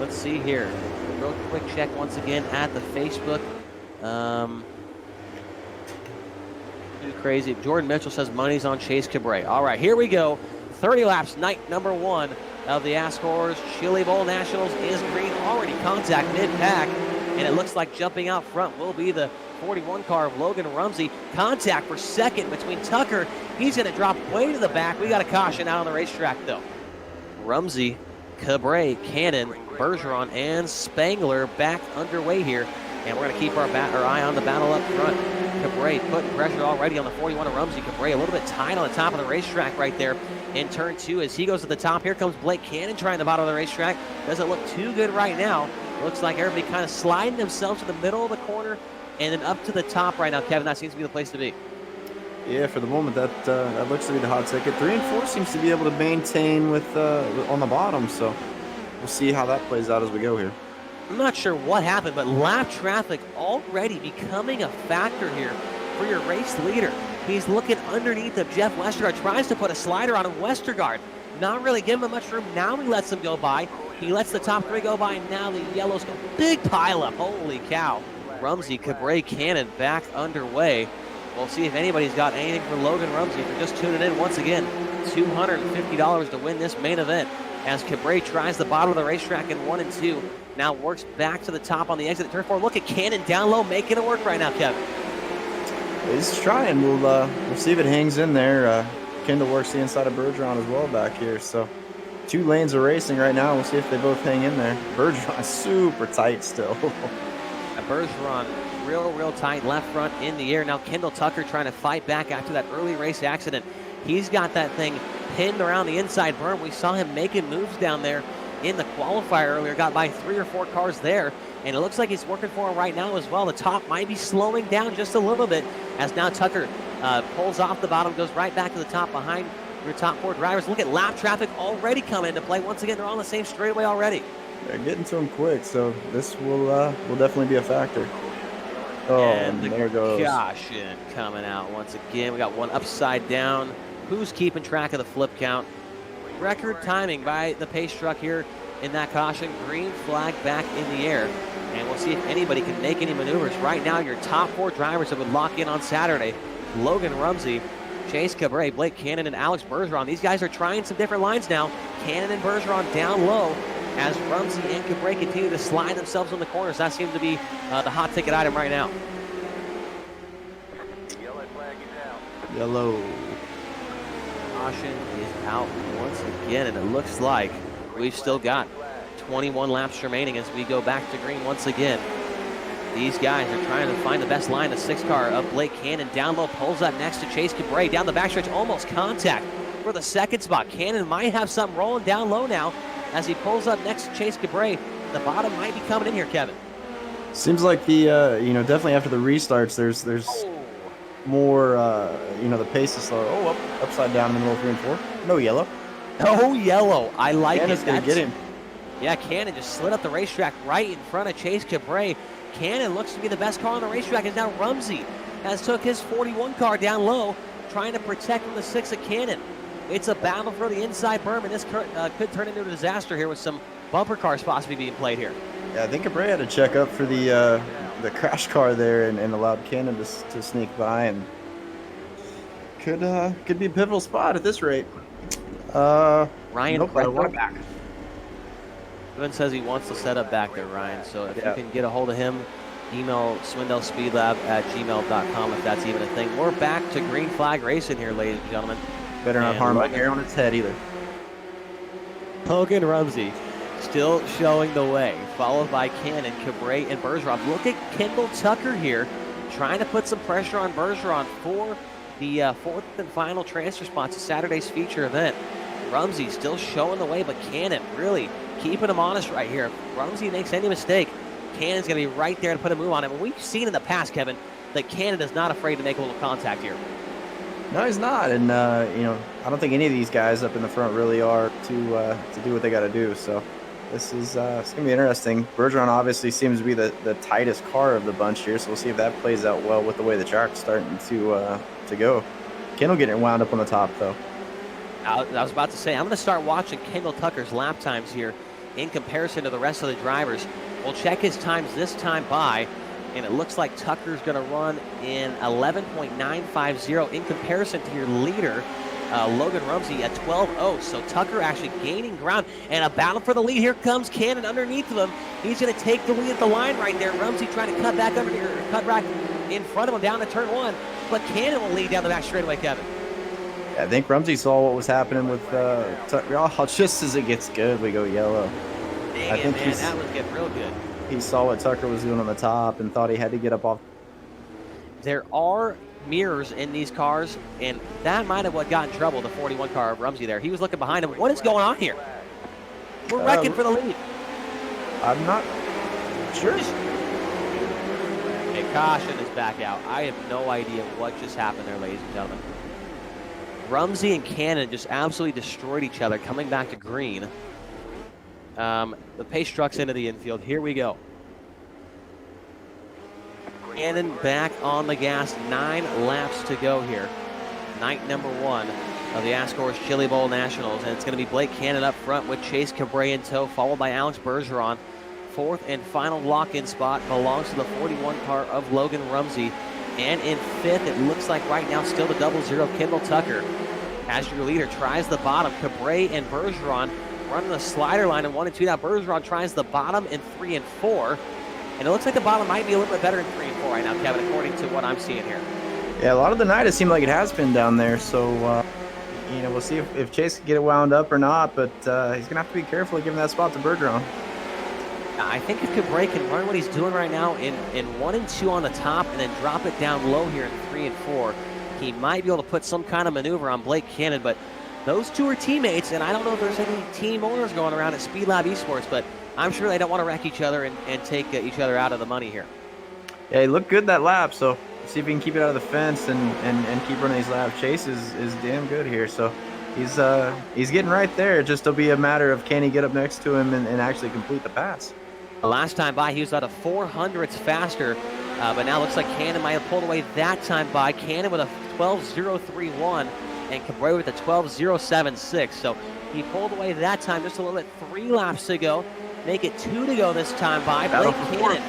let's see here. Real quick check once again at the Facebook. Too crazy. Jordan Mitchell says money's on Chase Cabrera. All right, here we go. 30 laps, night number 1 of the ASCORS Chili Bowl Nationals is green. Already contact mid-pack, and it looks like jumping out front will be the 41 car of Logan Rumsey. Contact for second between Tucker. He's going to drop way to the back. We got a caution out on the racetrack, though. Rumsey, Cabrera, Cannon, Bergeron, and Spangler back underway here. And we're going to keep our eye on the battle up front. Cabrera putting pressure already on the 41 of Rumsey. Cabrera a little bit tight on the top of the racetrack right there in turn 2 as he goes to the top. Here comes Blake Cannon trying the bottom of the racetrack. Doesn't look too good right now. Looks like everybody kind of sliding themselves to the middle of the corner and then up to the top right now. Kevin, that seems to be the place to be. Yeah, for the moment, that looks to be the hot ticket. 3 and 4 seems to be able to maintain with on the bottom, so we'll see how that plays out as we go here. I'm not sure what happened, but lap traffic already becoming a factor here for your race leader. He's looking underneath of Jeff Westergaard, tries to put a slider on him. Westergaard not really giving him much room. Now he lets him go by. He lets the top 3 go by, and now the yellows go. Big pileup. Holy cow. Rumsey, Cabrera, Cannon back underway. We'll see if anybody's got anything for Logan Rumsey. If you're just tuning in once again, $250 to win this main event as Cabrera tries the bottom of the racetrack in 1 and 2. Now works back to the top on the exit at turn 4. Look at Cannon down low, making it work right now, Kevin. He's trying. We'll see if it hangs in there. Kendall works the inside of Bergeron as well back here. So 2 lanes of racing right now. We'll see if they both hang in there. Bergeron super tight still. Bergeron real tight left front in the air. Now Kendall Tucker trying to fight back after that early race accident. He's got that thing pinned around the inside berm. We saw him making moves down there in the qualifier earlier. Got by 3 or 4 cars there, and it looks like he's working for him right now as well. The top might be slowing down just a little bit as now Tucker pulls off the bottom, goes right back to the top behind your top 4 drivers. Look at lap traffic already coming into play. Once again, they're on the same straightaway already. They're getting to him quick, so this will definitely be a factor. Oh, and there goes. Caution coming out once again. We got one upside down. Who's keeping track of the flip count? Record timing by the pace truck here in that caution. Green flag back in the air. And we'll see if anybody can make any maneuvers. Right now, your top 4 drivers that would lock in on Saturday. Logan Rumsey, Chase Cabrera, Blake Cannon, and Alex Bergeron. These guys are trying some different lines now. Cannon and Bergeron down low as Rumsey and Cabrera continue to slide themselves in the corners. That seems to be the hot ticket item right now. Yellow flag is out. Yellow. Caution is out once again, and it looks like we've still got 21 laps remaining as we go back to green once again. These guys are trying to find the best line. The 6 car of Blake Cannon down low pulls up next to Chase Cabrera down the backstretch, almost contact for the 2nd spot. Cannon might have something rolling down low now as he pulls up next to Chase Cabrera. The bottom might be coming in here, Kevin. Seems like the definitely after the restarts, there's more the pace is slower. Oh, upside down in the middle of 3 and 4. No yellow. No yellow. I like Cannon's it. Gonna get him. Yeah, Cannon just slid up the racetrack right in front of Chase Cabrera. Cannon looks to be the best car on the racetrack, and now Rumsey has took his 41 car down low, trying to protect from the 6 of Cannon. It's a battle for the inside berm, and this could turn into a disaster here with some bumper cars possibly being played here. Yeah, I think Cabrera had to check up for the crash car there and allowed Cannon to sneak by, and could be a pivotal spot at this rate. Ryan, nope, I don't want it back. Evan says he wants to set up back there, Ryan. So if you can get a hold of him, email Swindell Speedlab at gmail.com if that's even a thing. We're back to green flag racing here, ladies and gentlemen. Better not harm my hair on its head either. Logan Rumsey still showing the way, followed by Cannon, Cabrera, and Bergeron. Look at Kendall Tucker here, trying to put some pressure on Bergeron for the 4th and final transfer spot to Saturday's feature event. Rumsey still showing the way, but Cannon really keeping him honest right here. If Rumsey makes any mistake, Cannon's going to be right there to put a move on him. And we've seen in the past, Kevin, that Cannon is not afraid to make a little contact here. No, he's not. And, I don't think any of these guys up in the front really are to do what they got to do. So this is it's going to be interesting. Bergeron obviously seems to be the tightest car of the bunch here. So we'll see if that plays out well with the way the track's starting to go. Kendall getting wound up on the top, though. I was about to say, I'm going to start watching Kendall Tucker's lap times here in comparison to the rest of the drivers. We'll check his times this time by, and it looks like Tucker's going to run in 11.950 in comparison to your leader, Logan Rumsey, at 12.0. So Tucker actually gaining ground, and a battle for the lead. Here comes Cannon underneath of him. He's going to take the lead at the line right there. Rumsey trying to cut back in front of him down to turn 1, but Cannon will lead down the back straightaway, Kevin. Yeah, I think Rumsey saw what was happening with Tucker. Oh, just as it gets good, we go yellow. Dang it, man, that was getting real good. He saw what Tucker was doing on the top and thought he had to get up off. There are mirrors in these cars, and that might have what got in trouble, the 41 car of Rumsey there. He was looking behind him. What is going on here? We're wrecking for the lead. I'm not sure. Okay, caution is back out. I have no idea what just happened there, ladies and gentlemen. Rumsey and Cannon just absolutely destroyed each other coming back to green. The pace truck's into the infield. Here we go. Cannon back on the gas. 9 laps to go here. Night number 1 of the ASCORS Chili Bowl Nationals. And it's going to be Blake Cannon up front with Chase Cabre in tow, followed by Alex Bergeron. 4th and final lock-in spot belongs to the 41 car of Logan Rumsey. And in 5th, it looks like right now still the 00 Kendall Tucker. As your leader tries the bottom, Cabre and Bergeron running the slider line in 1 and 2. Now Bergeron tries the bottom in 3 and 4. And it looks like the bottom might be a little bit better in 3 and 4 right now, Kevin, according to what I'm seeing here. Yeah, a lot of the night it seemed like it has been down there. So, we'll see if Chase can get it wound up or not. But he's going to have to be careful giving that spot to Bergeron. I think if Cabre can run what he's doing right now in 1 and 2 on the top and then drop it down low here in 3 and 4, he might be able to put some kind of maneuver on Blake Cannon. But those two are teammates, and I don't know if there's any team owners going around at Speedlab Esports, but I'm sure they don't want to wreck each other and take each other out of the money here. Yeah, he looked good that lap, so see if he can keep it out of the fence and keep running these laps. Chase is damn good here, so he's getting right there. Just it'll be a matter of can he get up next to him and actually complete the pass. The last time by, he was about a 400th faster, but now looks like Cannon might have pulled away that time by. Cannon with a 12.031 and Cabre with a 12.076. So he pulled away that time just a little bit. 3 laps to go. Make it 2 to go this time by. Blake Cannon.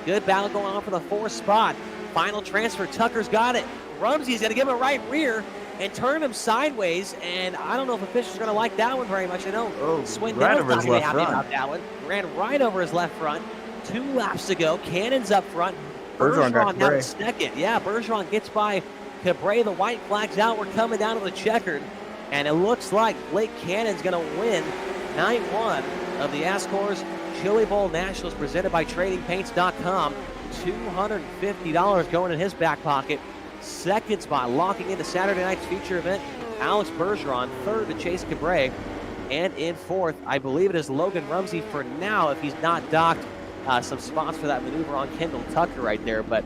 Good battle going on for the 4th spot. Final transfer. Tucker's got it. Rumsey's going to give him a right rear and turn him sideways, and I don't know if officials are going to like that one very much. I know Swindell's not going to be happy about that one. Ran right over his left front. 2 laps to go. Cannon's up front. Bergeron now in second. Yeah, Bergeron gets by Cabre. The white flag's out. We're coming down to the checkered, and it looks like Blake Cannon's going to win night 1 of the ASCORS Chili Bowl Nationals presented by TradingPaints.com. $250 going in his back pocket. 2nd spot locking into Saturday night's feature event, Alex Bergeron. 3rd to Chase Cabre. And in 4th, I believe it is Logan Rumsey for now, if he's not docked some spots for that maneuver on Kendall Tucker right there. But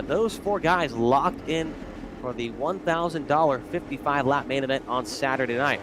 those 4 guys locked in for the $1,000 55-lap main event on Saturday night.